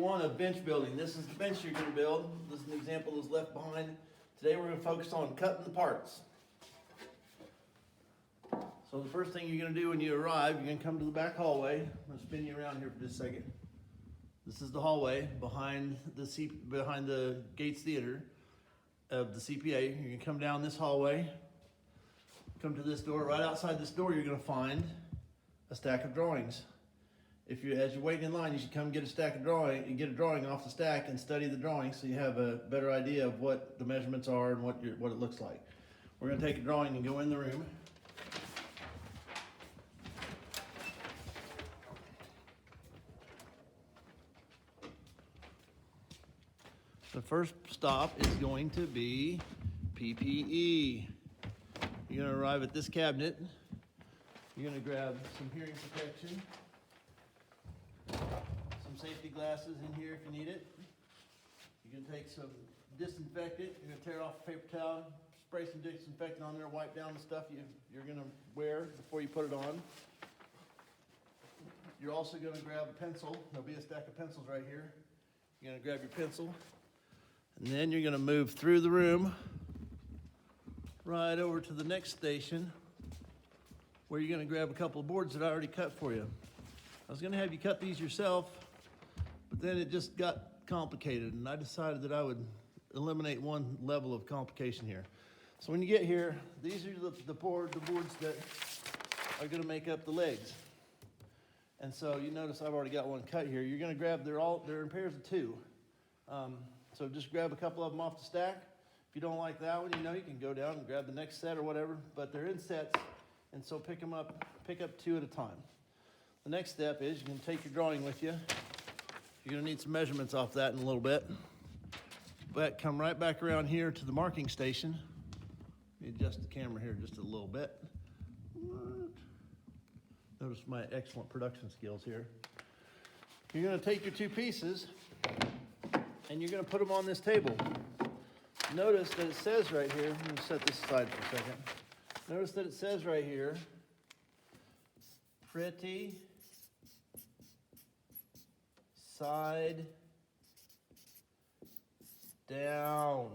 2021 of bench building. This is the bench you're going to build. This is an example that was left behind. Today we're going to focus on cutting the parts. So the first thing you're going to do when you arrive, you're going to come to the back hallway. I'm going to spin you around here for just a second. This is the hallway behind the Gates Theater of the CPA. You're going to come down this hallway, come to this door. Right outside this door, you're going to find a stack of drawings. As you're waiting in line, you should come get a drawing off the stack and study the drawing so you have a better idea of what the measurements are and what it looks like. We're going to take a drawing and go in the room. The first stop is going to be PPE. You're going to arrive at this cabinet. You're going to grab some hearing protection, some safety glasses in here if you need it. You're going to take some disinfectant. You're going to tear off a paper towel, spray some disinfectant on there, wipe down the stuff you're going to wear before you put it on. You're also going to grab a pencil. There'll be a stack of pencils right here. You're going to grab your pencil. And then you're going to move through the room right over to the next station where you're going to grab a couple of boards that I already cut for you. I was going to have you cut these yourself, but then it just got complicated and I decided that I would eliminate one level of complication here. So when you get here, these are the boards that are going to make up the legs. And so you notice I've already got one cut here. You're going to grab, they're in pairs of two. So just grab a couple of them off the stack. If you don't like that one, you can go down and grab the next set or whatever, but they're in sets, and so pick up two at a time. The next step is you can take your drawing with you. You're gonna need some measurements off that in a little bit. But come right back around here to the marking station. Let me adjust the camera here just a little bit. Notice my excellent production skills here. You're gonna take your two pieces and you're going to put them on this table. Notice that it says right here, let me set this aside for a second. Notice that it says right here, pretty side down.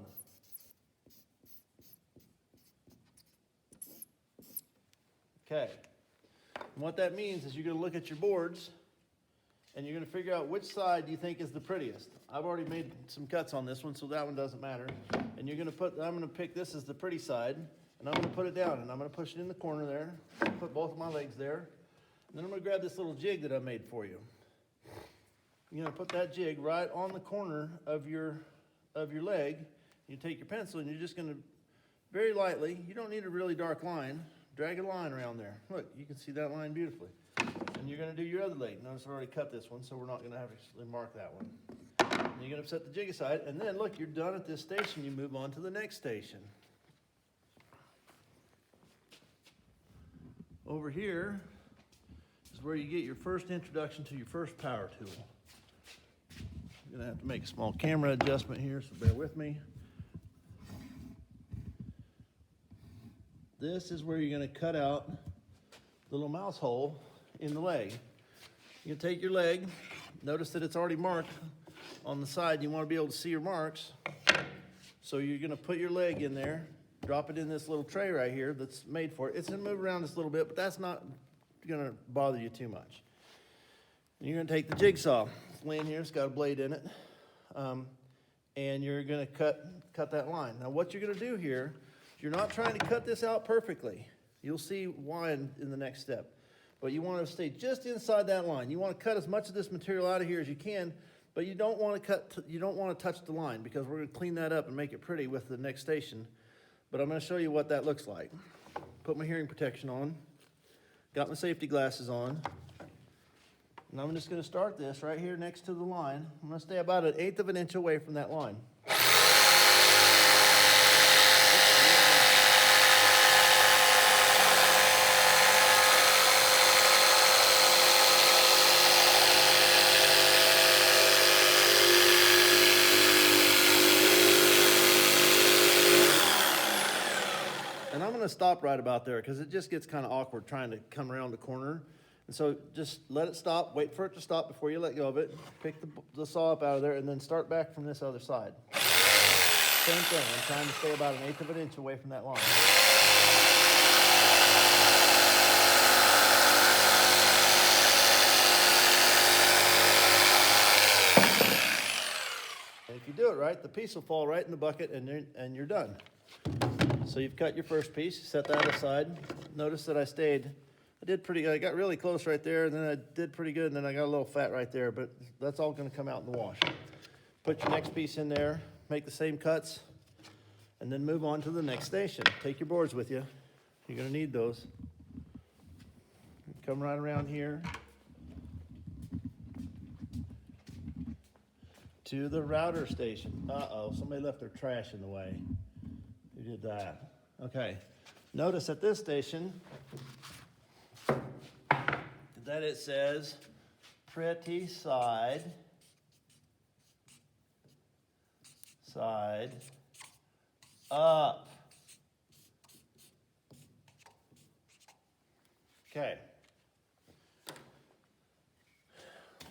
Okay. And what that means is you're going to look at your boards and you're going to figure out which side you think is the prettiest. I've already made some cuts on this one, so that one doesn't matter. And I'm going to pick this as the pretty side, and I'm going to put it down, and I'm going to push it in the corner there, put both of my legs there. And then I'm going to grab this little jig that I made for you. You're going to put that jig right on the corner of your leg. You take your pencil, and you're just going to, very lightly, you don't need a really dark line, drag a line around there. Look, you can see that line beautifully. And you're going to do your other leg. Notice I've already cut this one, so we're not going to have to mark that one. And you're going to set the jig aside, and then look, you're done at this station. You move on to the next station. Over here is where you get your first introduction to your first power tool. I'm going to have to make a small camera adjustment here, so bear with me. This is where you're going to cut out the little mouse hole in the leg. You can take your leg, notice that it's already marked on the side. You want to be able to see your marks. So you're going to put your leg in there, drop it in this little tray right here that's made for it. It's going to move around just a little bit, but that's not going to bother you too much. And you're going to take the jigsaw. It's laying here, it's got a blade in it. And you're going to cut that line. Now what you're going to do here, you're not trying to cut this out perfectly. You'll see why in the next step. But you want to stay just inside that line. You want to cut as much of this material out of here as you can, but you don't want to touch the line because we're going to clean that up and make it pretty with the next station. But I'm going to show you what that looks like. Put my hearing protection on, got my safety glasses on, and I'm just going to start this right here next to the line. I'm going to stay about 1/8 of an inch away from that line. Stop right about there because it just gets kind of awkward trying to come around the corner And so just let it stop, wait for it to stop before you let go of it. Pick the saw up out of there and then start back from this other side. Same thing, I'm trying to stay about 1/8 of an inch away from that line. And if you do it right, the piece will fall right in the bucket and you're done. So you've cut your first piece, set that aside. Notice that I did pretty good. I got really close right there, and then I did pretty good, and then I got a little fat right there, but that's all gonna come out in the wash. Put your next piece in there, make the same cuts, and then move on to the next station. Take your boards with you. You're gonna need those. Come right around here to the router station. Uh-oh, somebody left their trash in the way. Who did that? Okay, notice at this station that it says pretty side up. Okay.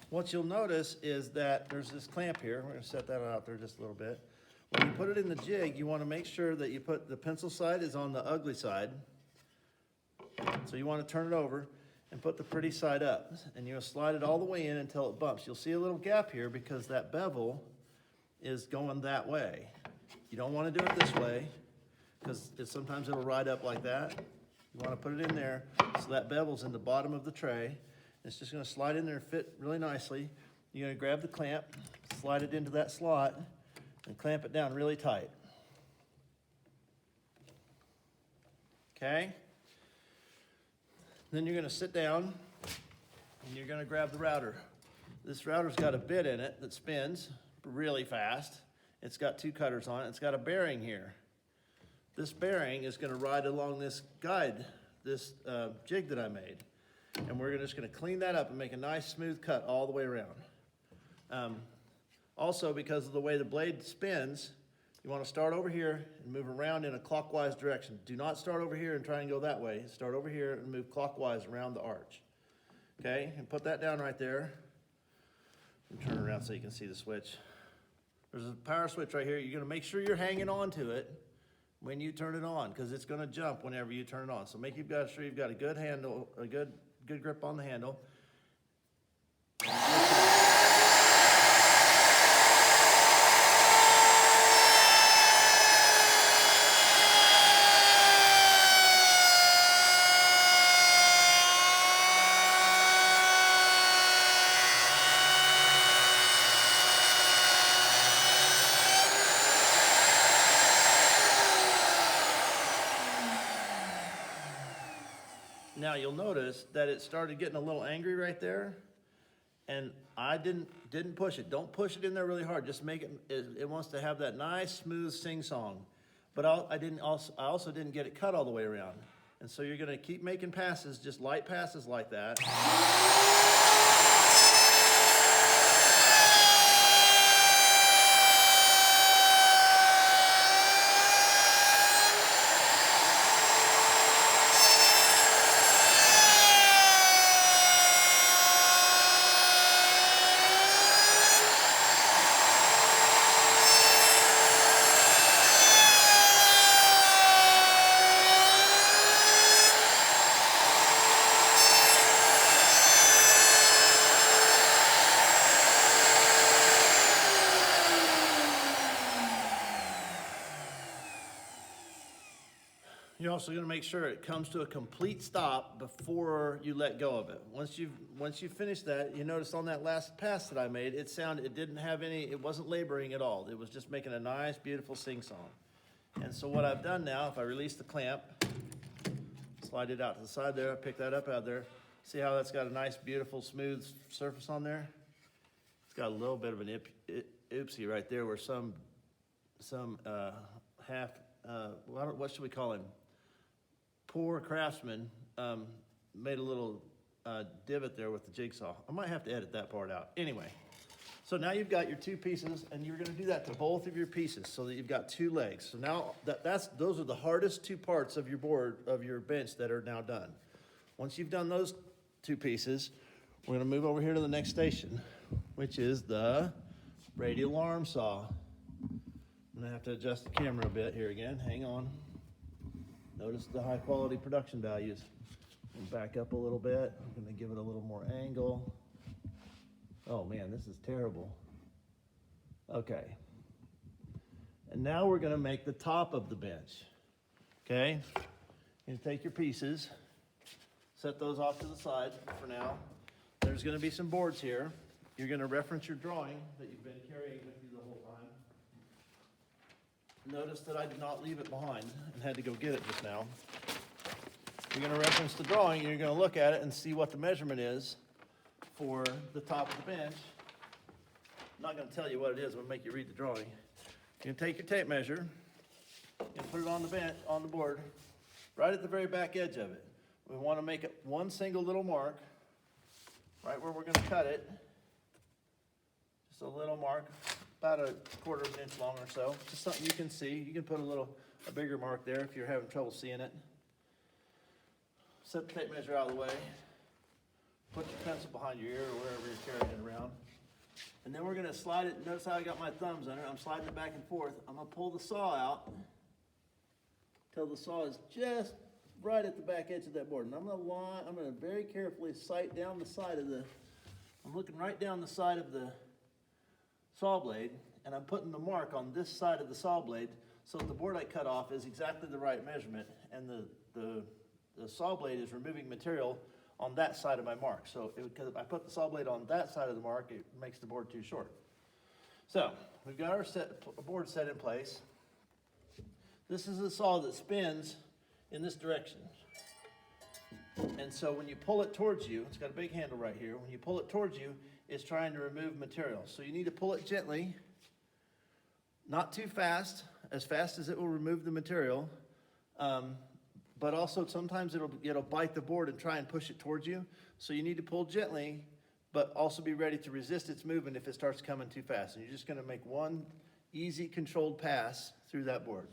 What you'll notice is that there's this clamp here. We're gonna set that out there just a little bit. When you put it in the jig, you wanna make sure that you put the pencil side is on the ugly side. So you wanna turn it over and put the pretty side up. And you'll slide it all the way in until it bumps. You'll see a little gap here because that bevel is going that way. You don't wanna do it this way because sometimes it'll ride up like that. You wanna put it in there so that bevel's in the bottom of the tray. It's just gonna slide in there and fit really nicely. You're gonna grab the clamp, slide it into that slot, and clamp it down really tight. Okay? Then you're gonna sit down and you're gonna grab the router. This router's got a bit in it that spins really fast. It's got 2 cutters on it. It's got a bearing here. This bearing is gonna ride along this guide, this jig that I made. And we're just gonna clean that up and make a nice smooth cut all the way around. Also, because of the way the blade spins, you wanna start over here and move around in a clockwise direction. Do not start over here and try and go that way. Start over here and move clockwise around the arch. Okay, and put that down right there. And turn around so you can see the switch. There's a power switch right here. You're gonna make sure you're hanging on to it when you turn it on, because it's gonna jump whenever you turn it on. So make sure you've got a good handle, a good grip on the handle. Now you'll notice that it started getting a little angry right there, and I didn't push it. Don't push it in there really hard. Just make it wants to have that nice smooth sing-song. But I also didn't get it cut all the way around. And so you're gonna keep making passes, just light passes like that. You're also going to make sure it comes to a complete stop before you let go of it. Once you finish that, you notice on that last pass that I made, it wasn't laboring at all. It was just making a nice, beautiful sing-song. And so what I've done now, if I release the clamp, slide it out to the side there, pick that up out there. See how that's got a nice, beautiful, smooth surface on there? It's got a little bit of an oopsie right there where what should we call him? Poor craftsman made a little divot there with the jigsaw. I might have to edit that part out. Anyway, so now you've got your 2 pieces, and you're gonna do that to both of your pieces so that you've got 2 legs. So now those are the hardest 2 parts of your board, of your bench that are now done. Once you've done those two pieces. We're gonna move over here to the next station, which is the radial arm saw. I'm gonna have to adjust the camera a bit here again, hang on. Notice the high quality production values. And back up a little bit, I'm gonna give it a little more angle. Oh man, this is terrible. Okay. And now we're gonna make the top of the bench, okay? You take your pieces, set those off to the side for now. There's gonna be some boards here. You're gonna reference your drawing that you've been carrying with you the whole time. Notice that I did not leave it behind and had to go get it just now. You're gonna reference the drawing, and you're gonna look at it and see what the measurement is for the top of the bench. I'm not gonna tell you what it is, I'm gonna make you read the drawing. You're gonna take your tape measure and put it on the bench, on the board, right at the very back edge of it. We wanna make it one single little mark, right where we're gonna cut it. Just a little mark, about a quarter of an inch long or so. Just something you can see. You can put a bigger mark there if you're having trouble seeing it. Set the tape measure out of the way. Put your pencil behind your ear or wherever you're carrying it around. And then we're gonna slide it. Notice how I got my thumbs on it. I'm sliding it back and forth. I'm gonna pull the saw out till the saw is just right at the back edge of that board. And I'm gonna very carefully sight down the side of I'm looking right down the side of the saw blade, and I'm putting the mark on this side of the saw blade so that the board I cut off is exactly the right measurement, and the saw blade is removing material on that side of my mark. So because if I put the saw blade on that side of the mark, it makes the board too short. So we've got our board set in place. This is a saw that spins in this direction. And so when you pull it towards you, it's got a big handle right here. When you pull it towards you, it's trying to remove material. So you need to pull it gently, not too fast as it will remove the material. But also sometimes it'll bite the board and try and push it towards you. So you need to pull gently, but also be ready to resist its movement if it starts coming too fast. And you're just gonna make one easy controlled pass through that board.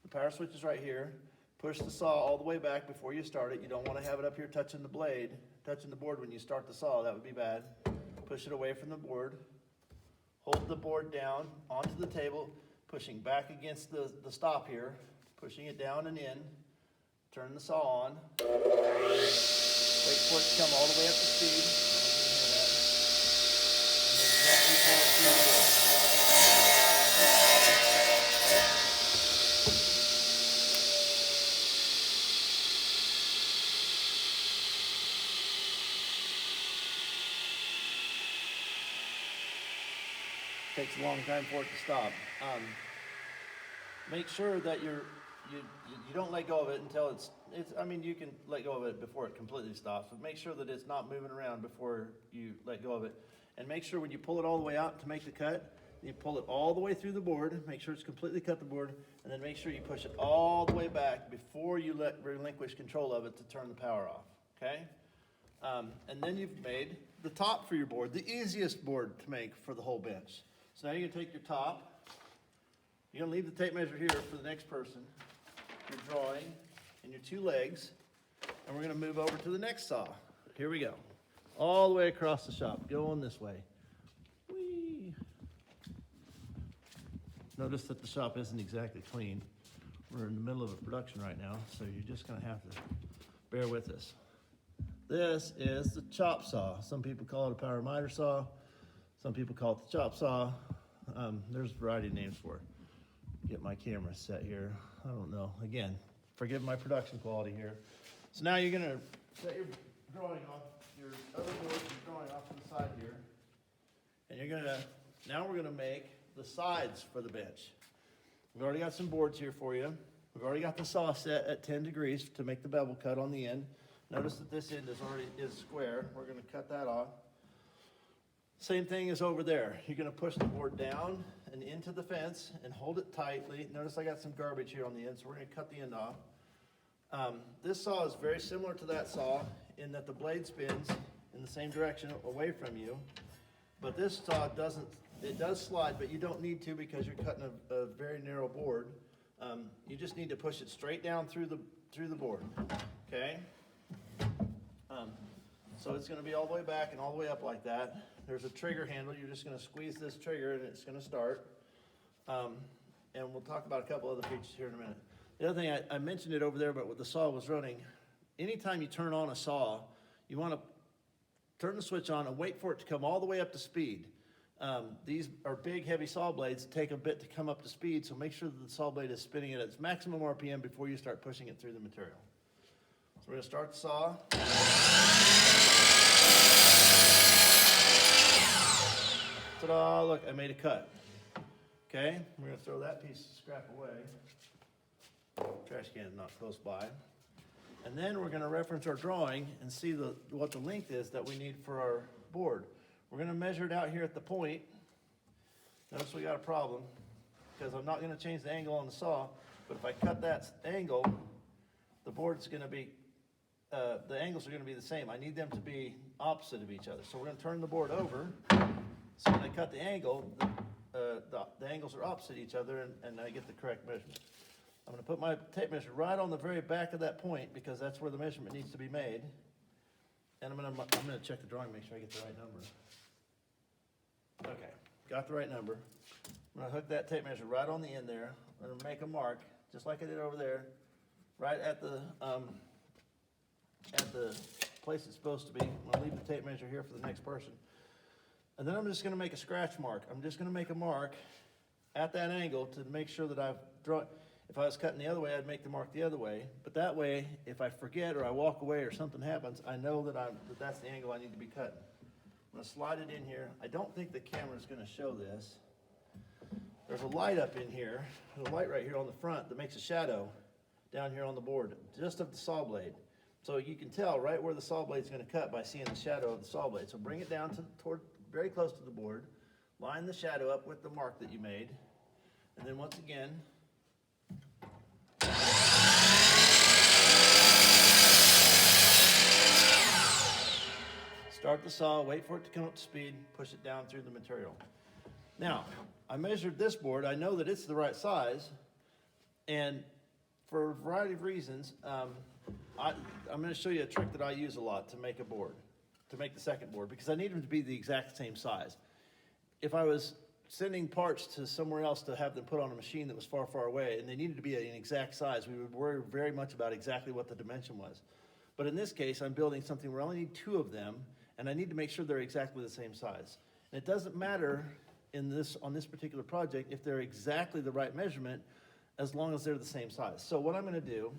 The power switch is right here. Push the saw all the way back before you start it. You don't wanna have it up here touching the blade, touching the board when you start the saw, that would be bad. Push it away from the board. Hold the board down onto the table, pushing back against the stop here, pushing it down and in. Turn the saw on. Wait for it to come all the way up to speed. And then gently pull it through the board. Takes a long time for it to stop. Make sure that you don't let go of it until I mean, you can let go of it before it completely stops, but make sure that it's not moving around before you let go of it. And make sure when you pull it all the way out to make the cut, you pull it all the way through the board, make sure it's completely cut the board, and then make sure you push it all the way back before you relinquish control of it to turn the power off, okay? And then you've made the top for your board, the easiest board to make for the whole bench. So now you're gonna take your top, you're gonna leave the tape measure here for the next person, your drawing, and your two legs, and we're gonna move over to the next saw. Here we go. All the way across the shop, going this way. Whee! Notice that the shop isn't exactly clean. We're in the middle of a production right now, so you're just gonna have to bear with us. This is the chop saw. Some people call it a power miter saw. Some people call it the chop saw. There's a variety of names for it. Get my camera set here. I don't know. Again, forgive my production quality here. So now you're gonna set your drawing off, your other board, your drawing off to the side here. And now we're gonna make the sides for the bench. We've already got some boards here for you. We've already got the saw set at 10 degrees to make the bevel cut on the end. Notice that this end is square. We're gonna cut that off. Same thing as over there. You're gonna push the board down and into the fence and hold it tightly. Notice I got some garbage here on the end, so we're gonna cut the end off. This saw is very similar to that saw in that the blade spins in the same direction away from you. But this saw it does slide, but you don't need to because you're cutting a very narrow board. You just need to push it straight down through the board, okay? So it's gonna be all the way back and all the way up like that. There's a trigger handle. You're just gonna squeeze this trigger and it's gonna start. And we'll talk about a couple other features here in a minute. The other thing, I mentioned it over there, but with the saw was running, anytime you turn on a saw, you wanna turn the switch on and wait for it to come all the way up to speed. These are big, heavy saw blades, take a bit to come up to speed, so make sure that the saw blade is spinning at its maximum RPM before you start pushing it through the material. So we're gonna start the saw. Ta-da, look, I made a cut. Okay, we're gonna throw that piece of scrap away. Trash can is not close by. And then we're gonna reference our drawing and see what the length is that we need for our board. We're gonna measure it out here at the point. Notice we got a problem, because I'm not gonna change the angle on the saw, but if I cut that angle, the board's gonna be, the angles are gonna be the same. I need them to be opposite of each other. So we're gonna turn the board over. So when I cut the angle, the angles are opposite each other and I get the correct measurement. I'm gonna put my tape measure right on the very back of that point because that's where the measurement needs to be made. And I'm gonna check the drawing, make sure I get the right number. Okay, got the right number. I'm gonna hook that tape measure right on the end there. I'm gonna make a mark, just like I did over there, right at the place it's supposed to be. I'm gonna leave the tape measure here for the next person. And then I'm just gonna make a scratch mark. I'm just gonna make a mark at that angle to make sure that I've drawn. If I was cutting the other way, I'd make the mark the other way. But that way, if I forget or I walk away or something happens, I know that that's the angle I need to be cutting. I'm gonna slide it in here. I don't think the camera's gonna show this. There's a light up in here, there's a light right here on the front that makes a shadow down here on the board, just of the saw blade. So you can tell right where the saw blade's gonna cut by seeing the shadow of the saw blade. So bring it down toward very close to the board, line the shadow up with the mark that you made, and then once again, start the saw, wait for it to come up to speed, push it down through the material. Now, I measured this board, I know that it's the right size, and for a variety of reasons, I'm gonna show you a trick that I use a lot to make a board, to make the second board, because I need them to be the exact same size. If I was sending parts to somewhere else to have them put on a machine that was far, far away, and they needed to be an exact size, we would worry very much about exactly what the dimension was. But in this case, I'm building something where I only need 2 of them, and I need to make sure they're exactly the same size. And it doesn't matter on this particular project if they're exactly the right measurement, as long as they're the same size. So what I'm gonna do,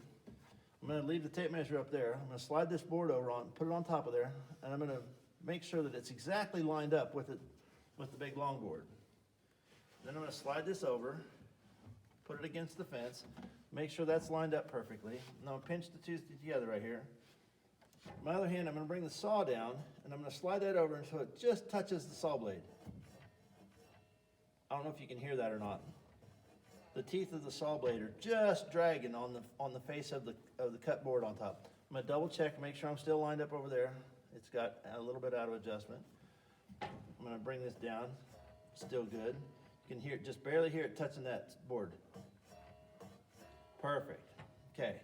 I'm gonna leave the tape measure up there, I'm gonna slide this board over put it on top of there, and I'm gonna make sure that it's exactly lined up with the big long board. Then I'm gonna slide this over, put it against the fence, make sure that's lined up perfectly. And I'm gonna pinch the 2 together right here. My other hand, I'm gonna bring the saw down, and I'm gonna slide that over until it just touches the saw blade. I don't know if you can hear that or not. The teeth of the saw blade are just dragging on the face of the cut board on top. I'm gonna double check, make sure I'm still lined up over there. It's got a little bit out of adjustment. I'm gonna bring this down, still good. You can hear it, just barely hear it touching that board. Perfect, okay.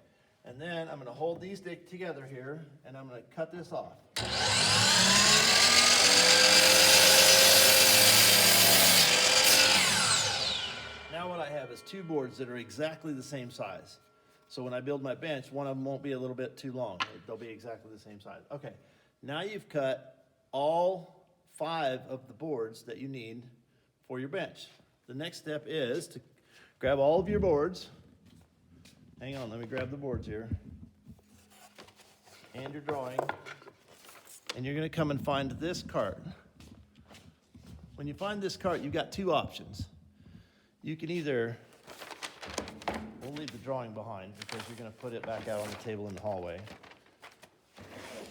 And then I'm gonna hold these together here, and I'm gonna cut this off. Now what I have is 2 boards that are exactly the same size. So when I build my bench, one of them won't be a little bit too long. They'll be exactly the same size. Okay, now you've cut all 5 of the boards that you need for your bench. The next step is to grab all of your boards. Hang on, let me grab the boards here. And your drawing. And you're gonna come and find this cart. When you find this cart, you've got 2 options. You can either, we'll leave the drawing behind because you're gonna put it back out on the table in the hallway.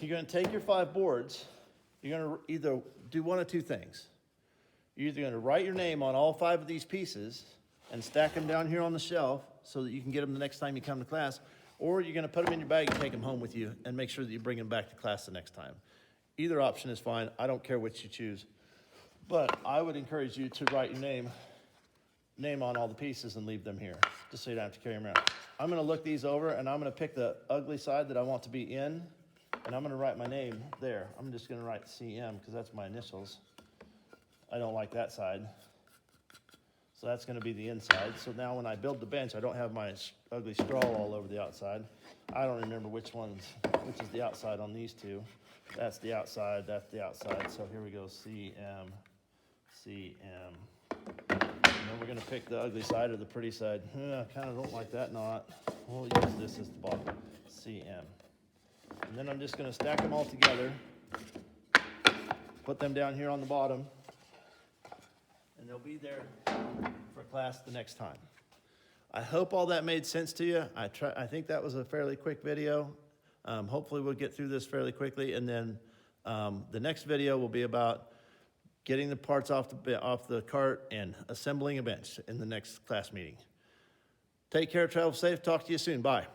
You're gonna take your 5 boards, you're gonna either do one of 2 things. You're either gonna write your name on all 5 of these pieces and stack them down here on the shelf so that you can get them the next time you come to class, or you're gonna put them in your bag and take them home with you and make sure that you bring them back to class the next time. Either option is fine, I don't care which you choose. But I would encourage you to write your name on all the pieces and leave them here, just so you don't have to carry them around. I'm gonna look these over and I'm gonna pick the ugly side that I want to be in, And I'm gonna write my name there. I'm just gonna write CM because that's my initials. I don't like that side. So that's gonna be the inside. So now when I build the bench, I don't have my ugly straw all over the outside. I don't remember which is the outside on these two. That's the outside, that's the outside. So here we go, CM, CM. And then we're gonna pick the ugly side or the pretty side. I kinda don't like that knot. We'll use this as the bottom, CM. And then I'm just gonna stack them all together, put them down here on the bottom, and they'll be there for class the next time. I hope all that made sense to you. I think that was a fairly quick video. Hopefully we'll get through this fairly quickly, and then the next video will be about getting the parts off the cart and assembling a bench in the next class meeting. Take care, travel safe, talk to you soon, bye.